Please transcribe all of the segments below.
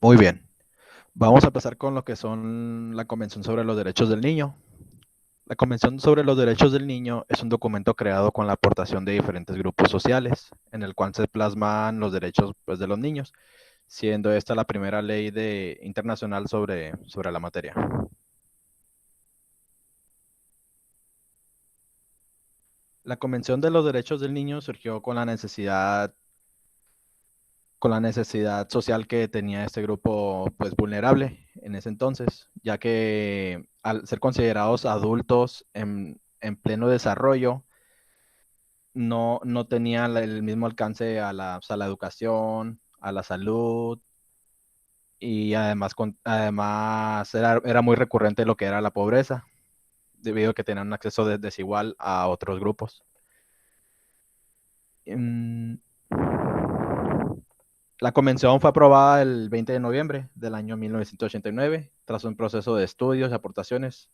Muy bien. Vamos a empezar con lo que son la Convención sobre los Derechos del Niño. La Convención sobre los Derechos del Niño es un documento creado con la aportación de diferentes grupos sociales, en el cual se plasman los derechos pues, de los niños, siendo esta la primera ley internacional sobre la materia. La Convención de los Derechos del Niño surgió con la necesidad social que tenía este grupo pues vulnerable en ese entonces, ya que al ser considerados adultos en pleno desarrollo, no tenían el mismo alcance a la educación, a la salud, y además, además era muy recurrente lo que era la pobreza, debido a que tenían un acceso desigual a otros grupos. Mm, La convención fue aprobada el 20 de noviembre del año 1989, tras un proceso de estudios y aportaciones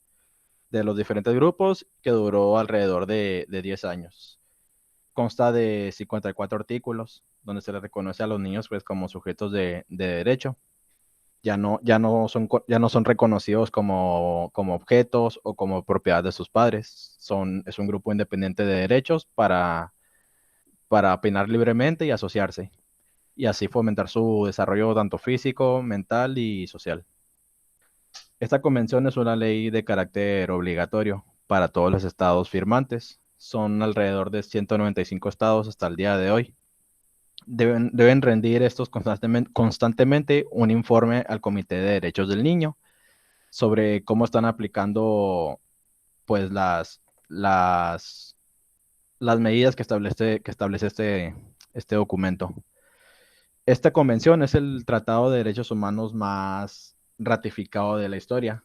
de los diferentes grupos que duró alrededor de 10 años. Consta de 54 artículos, donde se les reconoce a los niños pues, como sujetos de derecho. Ya no son reconocidos como objetos o como propiedad de sus padres. Es un grupo independiente de derechos para opinar libremente y asociarse, y así fomentar su desarrollo tanto físico, mental y social. Esta convención es una ley de carácter obligatorio para todos los estados firmantes. Son alrededor de 195 estados hasta el día de hoy. Deben rendir estos constantemente un informe al Comité de Derechos del Niño sobre cómo están aplicando pues las medidas que establece este documento. Esta convención es el tratado de derechos humanos más ratificado de la historia.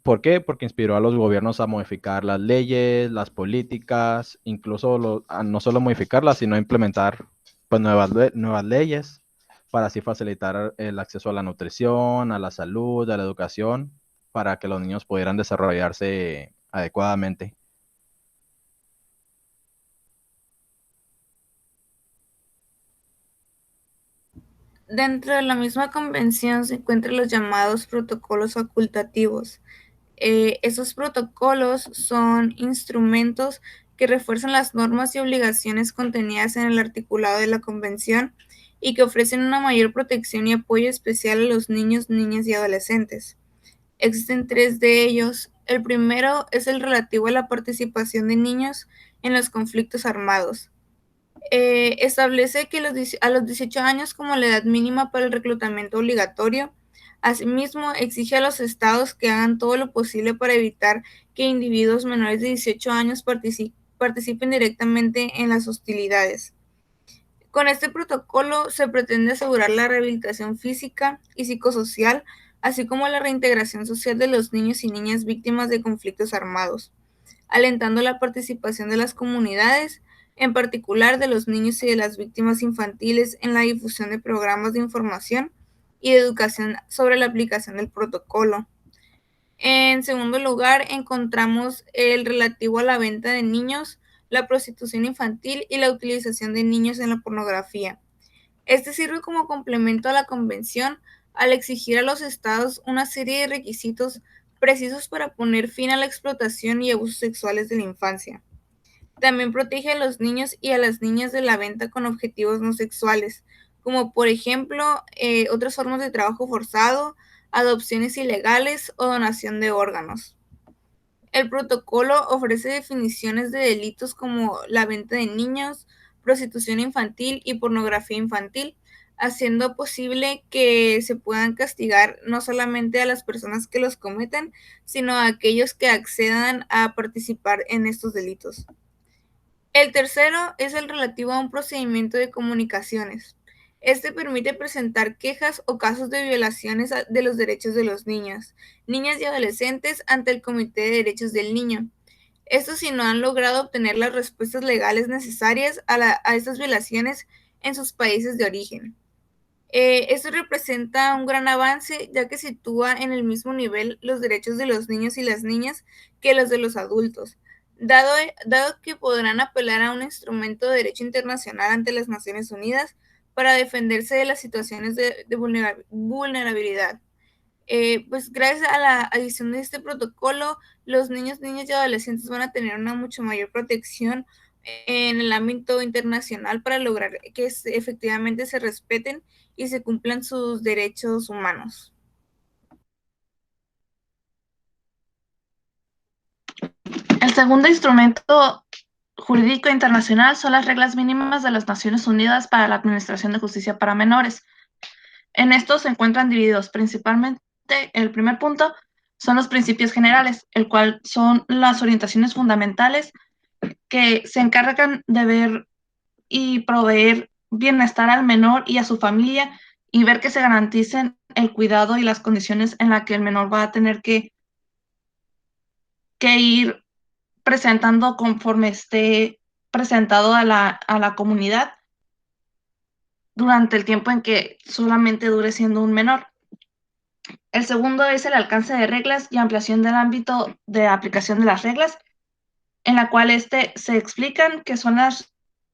¿Por qué? Porque inspiró a los gobiernos a modificar las leyes, las políticas, incluso a no solo modificarlas, sino a implementar pues, nuevas leyes para así facilitar el acceso a la nutrición, a la salud, a la educación, para que los niños pudieran desarrollarse adecuadamente. Dentro de la misma convención se encuentran los llamados protocolos facultativos. Esos protocolos son instrumentos que refuerzan las normas y obligaciones contenidas en el articulado de la convención y que ofrecen una mayor protección y apoyo especial a los niños, niñas y adolescentes. Existen tres de ellos. El primero es el relativo a la participación de niños en los conflictos armados. Establece que a los 18 años como la edad mínima para el reclutamiento obligatorio. Asimismo, exige a los estados que hagan todo lo posible para evitar que individuos menores de 18 años participen directamente en las hostilidades. Con este protocolo se pretende asegurar la rehabilitación física y psicosocial, así como la reintegración social de los niños y niñas víctimas de conflictos armados, alentando la participación de las comunidades, en particular de los niños y de las víctimas infantiles, en la difusión de programas de información y de educación sobre la aplicación del protocolo. En segundo lugar, encontramos el relativo a la venta de niños, la prostitución infantil y la utilización de niños en la pornografía. Este sirve como complemento a la convención al exigir a los estados una serie de requisitos precisos para poner fin a la explotación y abusos sexuales de la infancia. También protege a los niños y a las niñas de la venta con objetivos no sexuales, como por ejemplo otras formas de trabajo forzado, adopciones ilegales o donación de órganos. El protocolo ofrece definiciones de delitos como la venta de niños, prostitución infantil y pornografía infantil, haciendo posible que se puedan castigar no solamente a las personas que los cometen, sino a aquellos que accedan a participar en estos delitos. El tercero es el relativo a un procedimiento de comunicaciones. Este permite presentar quejas o casos de violaciones de los derechos de los niños, niñas y adolescentes ante el Comité de Derechos del Niño. Esto si no han logrado obtener las respuestas legales necesarias a estas violaciones en sus países de origen. Esto representa un gran avance ya que sitúa en el mismo nivel los derechos de los niños y las niñas que los de los adultos, dado que podrán apelar a un instrumento de derecho internacional ante las Naciones Unidas para defenderse de las situaciones de vulnerabilidad. Pues gracias a la adición de este protocolo, los niños, niñas y adolescentes van a tener una mucho mayor protección en el ámbito internacional para lograr que efectivamente se respeten y se cumplan sus derechos humanos. El segundo instrumento jurídico internacional son las reglas mínimas de las Naciones Unidas para la Administración de Justicia para Menores. En estos se encuentran divididos principalmente, el primer punto son los principios generales, el cual son las orientaciones fundamentales que se encargan de ver y proveer bienestar al menor y a su familia y ver que se garanticen el cuidado y las condiciones en las que el menor va a tener que ir presentando conforme esté presentado a la comunidad durante el tiempo en que solamente dure siendo un menor. El segundo es el alcance de reglas y ampliación del ámbito de aplicación de las reglas, en la cual se explican que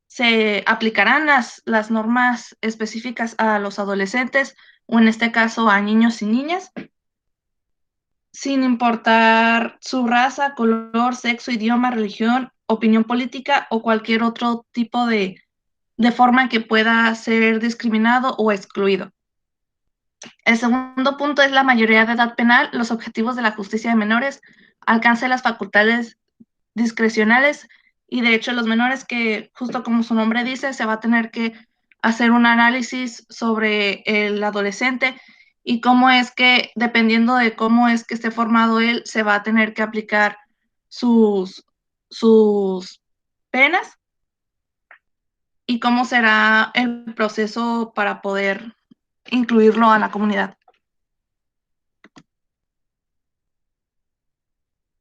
se aplicarán las normas específicas a los adolescentes o en este caso a niños y niñas, sin importar su raza, color, sexo, idioma, religión, opinión política o cualquier otro tipo de forma que pueda ser discriminado o excluido. El segundo punto es la mayoría de edad penal, los objetivos de la justicia de menores, alcance de las facultades discrecionales y de hecho los menores que, justo como su nombre dice, se va a tener que hacer un análisis sobre el adolescente y cómo es que, dependiendo de cómo es que esté formado él, se va a tener que aplicar sus penas y cómo será el proceso para poder incluirlo a la comunidad.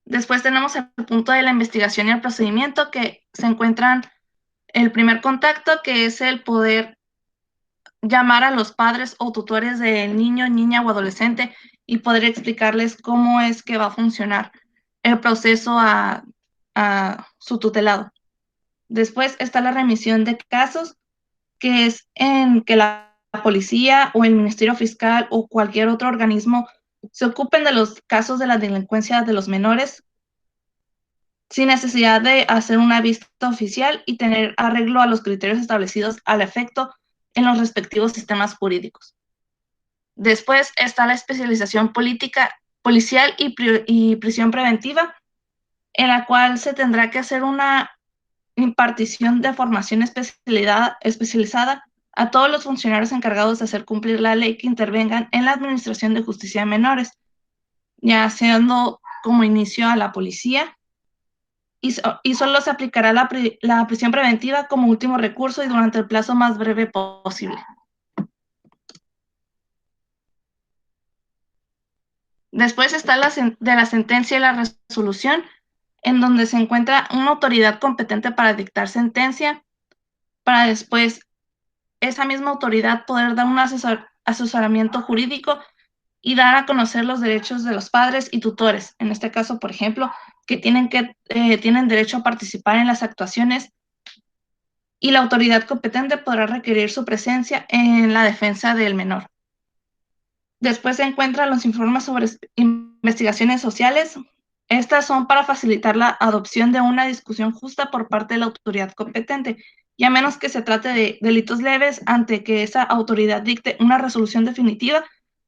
Después tenemos el punto de la investigación y el procedimiento, que se encuentran el primer contacto, que es el poder llamar a los padres o tutores del niño, niña o adolescente y poder explicarles cómo es que va a funcionar el proceso a su tutelado. Después está la remisión de casos, que es en que la policía o el Ministerio Fiscal o cualquier otro organismo se ocupen de los casos de la delincuencia de los menores sin necesidad de hacer una vista oficial y tener arreglo a los criterios establecidos al efecto en los respectivos sistemas jurídicos. Después está la especialización policial y prisión preventiva, en la cual se tendrá que hacer una impartición de formación especializada a todos los funcionarios encargados de hacer cumplir la ley que intervengan en la administración de justicia de menores, ya siendo como inicio a la policía, y solo se aplicará la prisión preventiva como último recurso y durante el plazo más breve posible. Después está de la sentencia y la resolución, en donde se encuentra una autoridad competente para dictar sentencia, para después esa misma autoridad poder dar un asesoramiento jurídico y dar a conocer los derechos de los padres y tutores. En este caso, por ejemplo, que tienen derecho a participar en las actuaciones y la autoridad competente podrá requerir su presencia en la defensa del menor. Después se encuentran los informes sobre investigaciones sociales. Estas son para facilitar la adopción de una discusión justa por parte de la autoridad competente, y a menos que se trate de delitos leves, ante que esa autoridad dicte una resolución definitiva,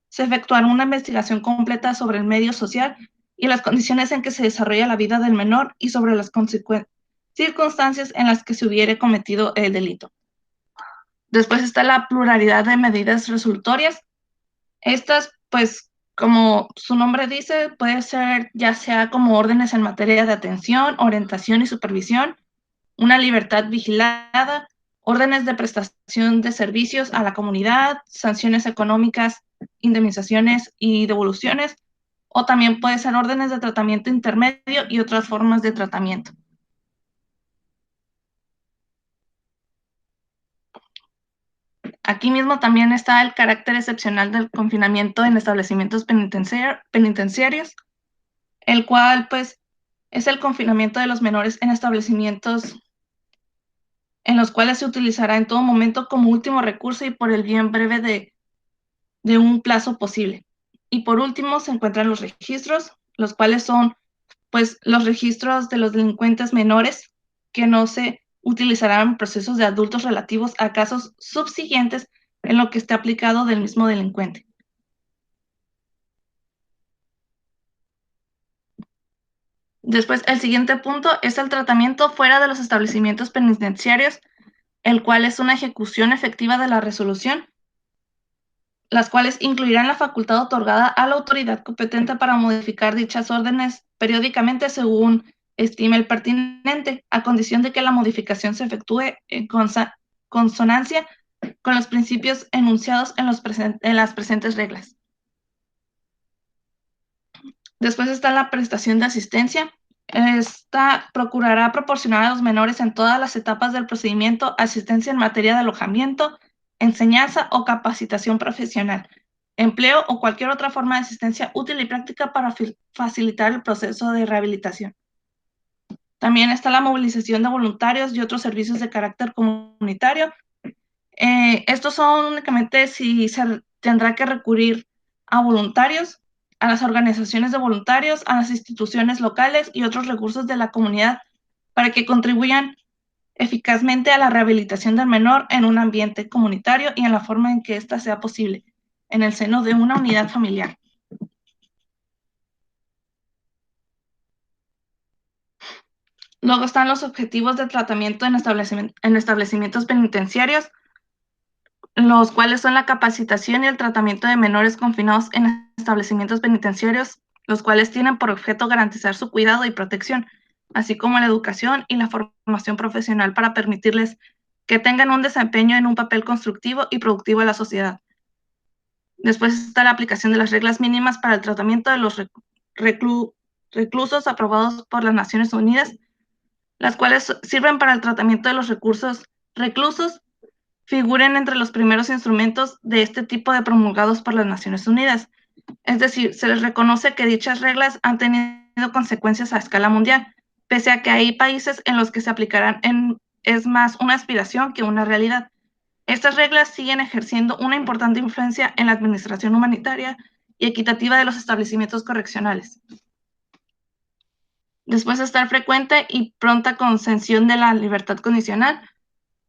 se efectuará una investigación completa sobre el medio social y las condiciones en que se desarrolla la vida del menor y sobre las circunstancias en las que se hubiere cometido el delito. Después está la pluralidad de medidas resolutorias. Estas, pues, como su nombre dice, puede ser ya sea como órdenes en materia de atención, orientación y supervisión, una libertad vigilada, órdenes de prestación de servicios a la comunidad, sanciones económicas, indemnizaciones y devoluciones, o también puede ser órdenes de tratamiento intermedio y otras formas de tratamiento. Aquí mismo también está el carácter excepcional del confinamiento en establecimientos penitenciarios, el cual, pues, es el confinamiento de los menores en establecimientos en los cuales se utilizará en todo momento como último recurso y por el bien breve de un plazo posible. Y por último se encuentran los registros, los cuales son pues los registros de los delincuentes menores que no se utilizarán en procesos de adultos relativos a casos subsiguientes en lo que esté aplicado del mismo delincuente. Después, el siguiente punto es el tratamiento fuera de los establecimientos penitenciarios, el cual es una ejecución efectiva de la resolución, las cuales incluirán la facultad otorgada a la autoridad competente para modificar dichas órdenes periódicamente según estime el pertinente, a condición de que la modificación se efectúe en consonancia con los principios enunciados en las presentes reglas. Después está la prestación de asistencia. Esta procurará proporcionar a los menores en todas las etapas del procedimiento asistencia en materia de alojamiento, enseñanza o capacitación profesional, empleo o cualquier otra forma de asistencia útil y práctica para facilitar el proceso de rehabilitación. También está la movilización de voluntarios y otros servicios de carácter comunitario. Estos son únicamente si se tendrá que recurrir a voluntarios, a las organizaciones de voluntarios, a las instituciones locales y otros recursos de la comunidad para que contribuyan eficazmente a la rehabilitación del menor en un ambiente comunitario y en la forma en que ésta sea posible, en el seno de una unidad familiar. Luego están los objetivos de tratamiento en establecimientos penitenciarios, los cuales son la capacitación y el tratamiento de menores confinados en establecimientos penitenciarios, los cuales tienen por objeto garantizar su cuidado y protección, así como la educación y la formación profesional para permitirles que tengan un desempeño en un papel constructivo y productivo en la sociedad. Después está la aplicación de las reglas mínimas para el tratamiento de los reclusos aprobados por las Naciones Unidas, las cuales sirven para el tratamiento de los reclusos figuren entre los primeros instrumentos de este tipo de promulgados por las Naciones Unidas. Es decir, se les reconoce que dichas reglas han tenido consecuencias a escala mundial, pese a que hay países en los que se aplicarán es más una aspiración que una realidad. Estas reglas siguen ejerciendo una importante influencia en la administración humanitaria y equitativa de los establecimientos correccionales. Después de estar frecuente y pronta concesión de la libertad condicional,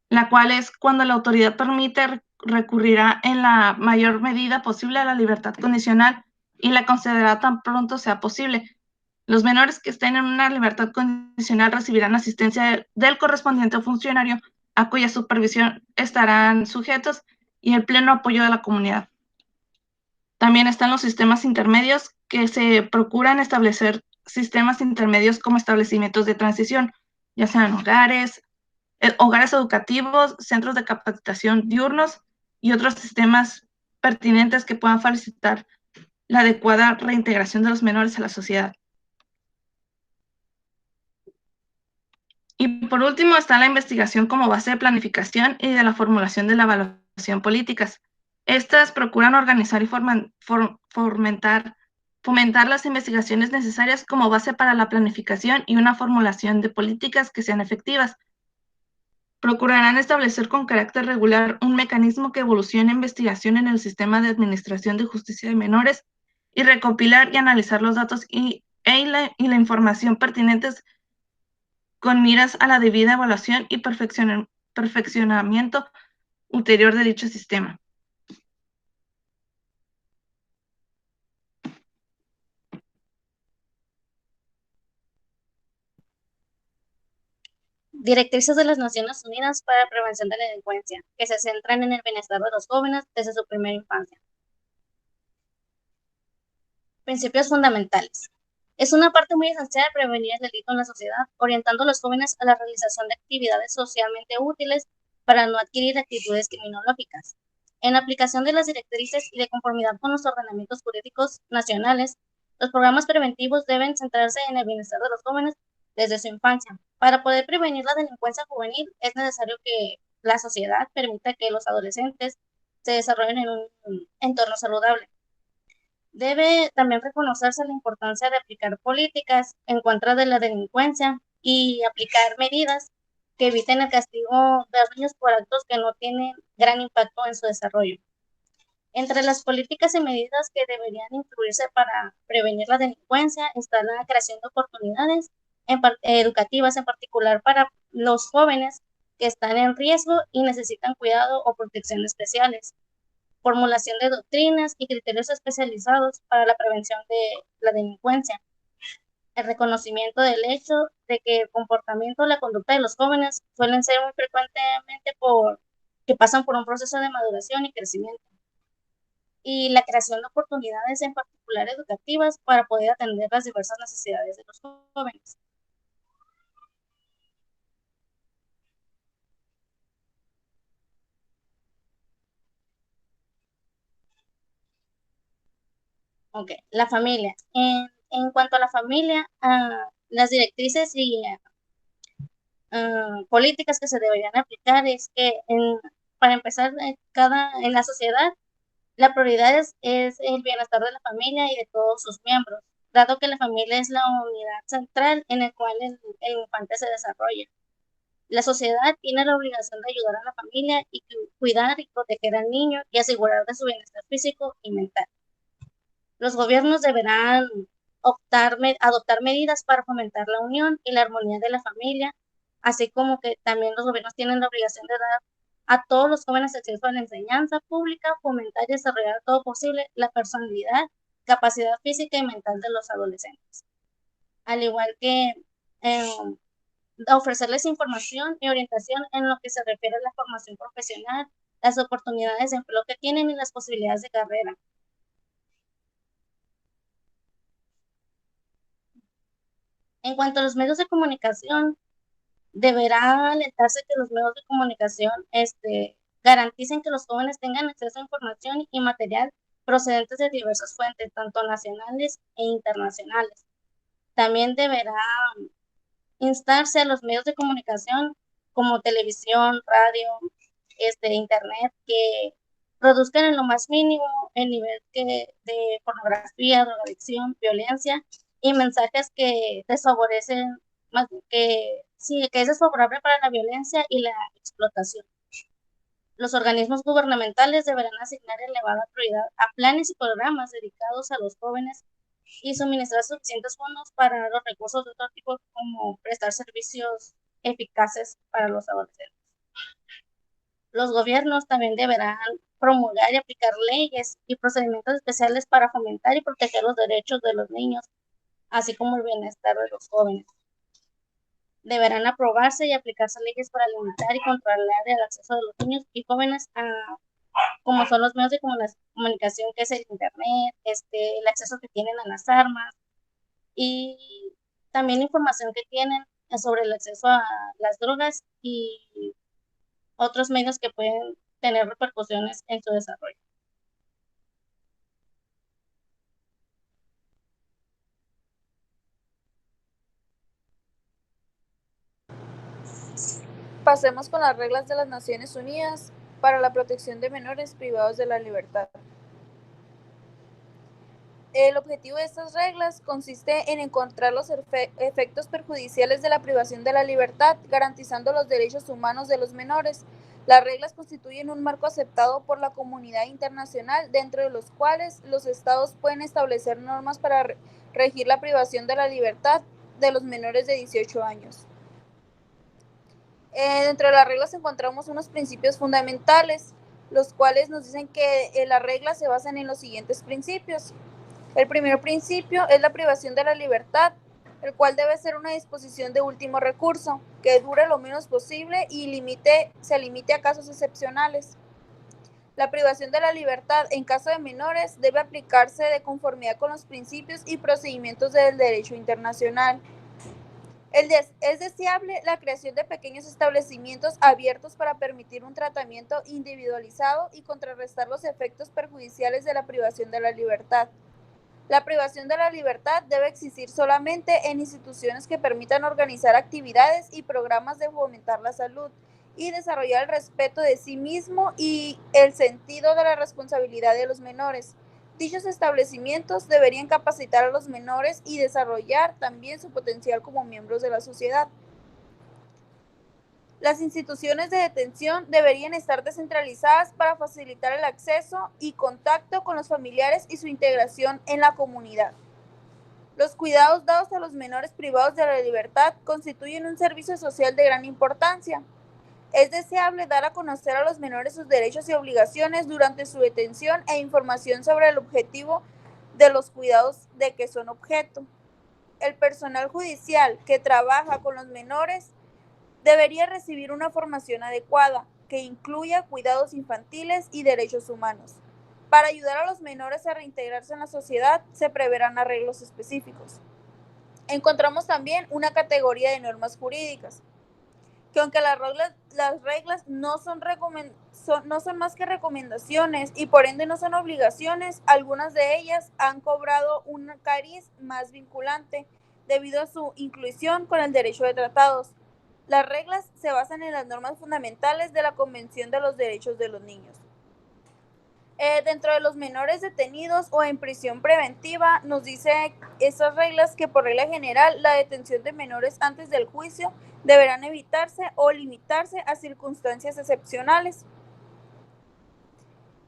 la cual es cuando la autoridad permite recurrirá en la mayor medida posible a la libertad condicional y la concederá tan pronto sea posible. Los menores que estén en una libertad condicional recibirán asistencia del correspondiente funcionario a cuya supervisión estarán sujetos y el pleno apoyo de la comunidad. También están los sistemas intermedios, que se procuran establecer sistemas intermedios como establecimientos de transición, ya sean hogares educativos, centros de capacitación diurnos y otros sistemas pertinentes que puedan facilitar la adecuada reintegración de los menores a la sociedad. Y por último está la investigación como base de planificación y de la formulación de la evaluación políticas. Estas procuran organizar y fomentar las investigaciones necesarias como base para la planificación y una formulación de políticas que sean efectivas. Procurarán establecer con carácter regular un mecanismo que evolucione investigación en el sistema de administración de justicia de menores y recopilar y analizar los datos y la información pertinentes con miras a la debida evaluación y perfeccionamiento ulterior de dicho sistema. Directrices de las Naciones Unidas para la Prevención de la Delincuencia, que se centran en el bienestar de los jóvenes desde su primera infancia. Principios fundamentales. Es una parte muy esencial prevenir el delito en la sociedad, orientando a los jóvenes a la realización de actividades socialmente útiles para no adquirir actitudes criminológicas. En aplicación de las directrices y de conformidad con los ordenamientos jurídicos nacionales, los programas preventivos deben centrarse en el bienestar de los jóvenes desde su infancia. Para poder prevenir la delincuencia juvenil, es necesario que la sociedad permita que los adolescentes se desarrollen en un entorno saludable. Debe también reconocerse la importancia de aplicar políticas en contra de la delincuencia y aplicar medidas que eviten el castigo de los niños por actos que no tienen gran impacto en su desarrollo. Entre las políticas y medidas que deberían incluirse para prevenir la delincuencia está la creación de oportunidades educativas, en particular para los jóvenes que están en riesgo y necesitan cuidado o protección especiales, formulación de doctrinas y criterios especializados para la prevención de la delincuencia, el reconocimiento del hecho de que el comportamiento o la conducta de los jóvenes suelen ser muy frecuentemente que pasan por un proceso de maduración y crecimiento, y la creación de oportunidades en particular educativas para poder atender las diversas necesidades de los jóvenes. Ok, la familia. En cuanto a la familia, las directrices y políticas que se deberían aplicar es que, para empezar, en la sociedad, la prioridad es el bienestar de la familia y de todos sus miembros, dado que la familia es la unidad central en la cual el infante se desarrolla. La sociedad tiene la obligación de ayudar a la familia y cuidar y proteger al niño y asegurar de su bienestar físico y mental. Los gobiernos deberán adoptar medidas para fomentar la unión y la armonía de la familia, así como que también los gobiernos tienen la obligación de dar a todos los jóvenes acceso a la enseñanza pública, fomentar y desarrollar todo posible la personalidad, capacidad física y mental de los adolescentes. Al igual que ofrecerles información y orientación en lo que se refiere a la formación profesional, las oportunidades de empleo que tienen y las posibilidades de carrera. En cuanto a los medios de comunicación, deberá alentarse que los medios de comunicación garanticen que los jóvenes tengan acceso a información y material procedentes de diversas fuentes, tanto nacionales e internacionales. También deberá instarse a los medios de comunicación como televisión, radio, internet, que produzcan en lo más mínimo el nivel de pornografía, drogadicción, violencia y mensajes que desfavorecen, que es desfavorable para la violencia y la explotación. Los organismos gubernamentales deberán asignar elevada prioridad a planes y programas dedicados a los jóvenes y suministrar suficientes fondos para los recursos de otro tipo, como prestar servicios eficaces para los adolescentes. Los gobiernos también deberán promulgar y aplicar leyes y procedimientos especiales para fomentar y proteger los derechos de los niños, así como el bienestar de los jóvenes. Deberán aprobarse y aplicarse leyes para limitar y controlar el acceso de los niños y jóvenes como son los medios de comunicación, que es el internet, el acceso que tienen a las armas y también la información que tienen sobre el acceso a las drogas y otros medios que pueden tener repercusiones en su desarrollo. Pasemos con las reglas de las Naciones Unidas para la protección de menores privados de la libertad. El objetivo de estas reglas consiste en encontrar los efectos perjudiciales de la privación de la libertad, garantizando los derechos humanos de los menores. Las reglas constituyen un marco aceptado por la comunidad internacional, dentro de los cuales los estados pueden establecer normas para regir la privación de la libertad de los menores de 18 años. Dentro de las reglas encontramos unos principios fundamentales, los cuales nos dicen que las reglas se basan en los siguientes principios. El primer principio es la privación de la libertad, el cual debe ser una disposición de último recurso, que dure lo menos posible y se limite a casos excepcionales. La privación de la libertad en caso de menores debe aplicarse de conformidad con los principios y procedimientos del derecho internacional. Es deseable la creación de pequeños establecimientos abiertos para permitir un tratamiento individualizado y contrarrestar los efectos perjudiciales de la privación de la libertad. La privación de la libertad debe existir solamente en instituciones que permitan organizar actividades y programas de fomentar la salud y desarrollar el respeto de sí mismo y el sentido de la responsabilidad de los menores. Dichos establecimientos deberían capacitar a los menores y desarrollar también su potencial como miembros de la sociedad. Las instituciones de detención deberían estar descentralizadas para facilitar el acceso y contacto con los familiares y su integración en la comunidad. Los cuidados dados a los menores privados de la libertad constituyen un servicio social de gran importancia. Es deseable dar a conocer a los menores sus derechos y obligaciones durante su detención e información sobre el objetivo de los cuidados de que son objeto. El personal judicial que trabaja con los menores debería recibir una formación adecuada que incluya cuidados infantiles y derechos humanos. Para ayudar a los menores a reintegrarse en la sociedad, se preverán arreglos específicos. Encontramos también una categoría de normas jurídicas, que aunque las reglas no son más que recomendaciones y por ende no son obligaciones, algunas de ellas han cobrado un cariz más vinculante debido a su inclusión con el derecho de tratados. Las reglas se basan en las normas fundamentales de la Convención de los Derechos de los Niños. Dentro de los menores detenidos o en prisión preventiva, nos dice esas reglas que por regla general la detención de menores antes del juicio deberán evitarse o limitarse a circunstancias excepcionales.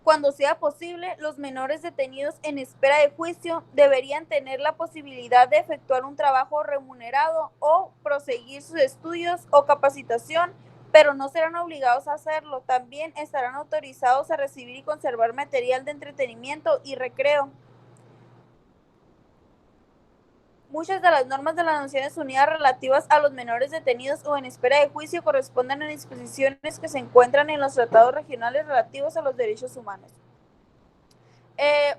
Cuando sea posible, los menores detenidos en espera de juicio deberían tener la posibilidad de efectuar un trabajo remunerado o proseguir sus estudios o capacitación, pero no serán obligados a hacerlo. También estarán autorizados a recibir y conservar material de entretenimiento y recreo. Muchas de las normas de las Naciones Unidas relativas a los menores detenidos o en espera de juicio corresponden a disposiciones que se encuentran en los tratados regionales relativos a los derechos humanos.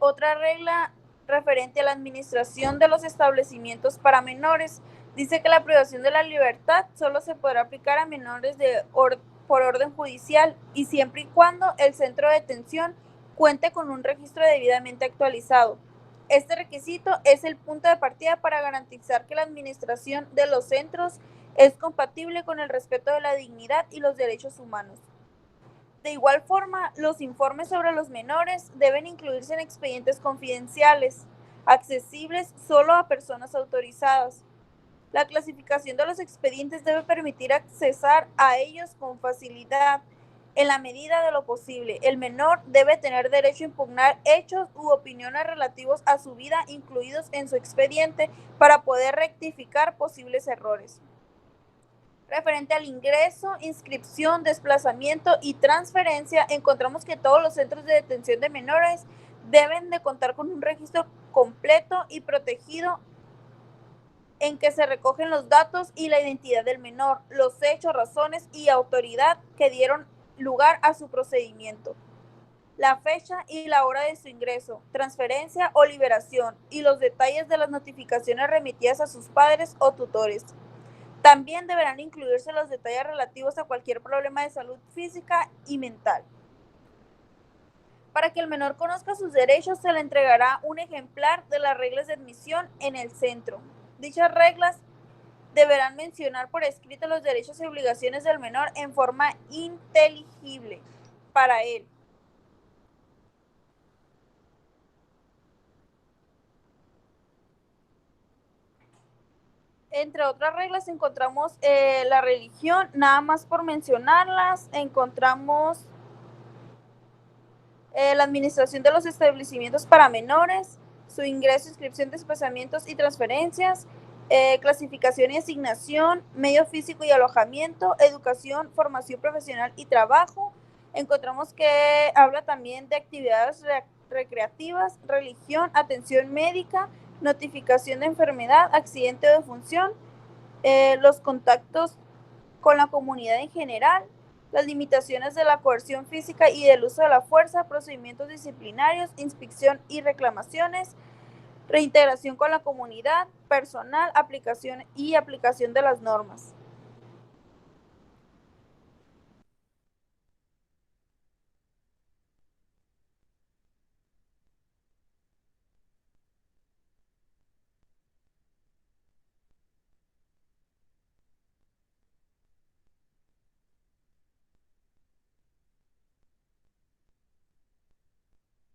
Otra regla referente a la administración de los establecimientos para menores dice que la privación de la libertad solo se podrá aplicar a menores por orden judicial y siempre y cuando el centro de detención cuente con un registro debidamente actualizado. Este requisito es el punto de partida para garantizar que la administración de los centros es compatible con el respeto de la dignidad y los derechos humanos. De igual forma, los informes sobre los menores deben incluirse en expedientes confidenciales, accesibles solo a personas autorizadas. La clasificación de los expedientes debe permitir accesar a ellos con facilidad. En la medida de lo posible, el menor debe tener derecho a impugnar hechos u opiniones relativos a su vida incluidos en su expediente para poder rectificar posibles errores. Referente al ingreso, inscripción, desplazamiento y transferencia, encontramos que todos los centros de detención de menores deben de contar con un registro completo y protegido en que se recogen los datos y la identidad del menor, los hechos, razones y autoridad que dieron lugar a su procedimiento, la fecha y la hora de su ingreso, transferencia o liberación y los detalles de las notificaciones remitidas a sus padres o tutores. También deberán incluirse los detalles relativos a cualquier problema de salud física y mental. Para que el menor conozca sus derechos, se le entregará un ejemplar de las reglas de admisión en el centro. Dichas reglas deberán mencionar por escrito los derechos y obligaciones del menor en forma inteligible para él. Entre otras reglas encontramos la religión, nada más por mencionarlas, encontramos la administración de los establecimientos para menores, su ingreso, inscripción, desplazamientos y transferencias, clasificación y asignación, medio físico y alojamiento, educación, formación profesional y trabajo. Encontramos que habla también de actividades recreativas, religión, atención médica, notificación de enfermedad, accidente o defunción, los contactos con la comunidad en general, las limitaciones de la coerción física y del uso de la fuerza, procedimientos disciplinarios, inspección y reclamaciones, reintegración con la comunidad, personal, aplicación de las normas.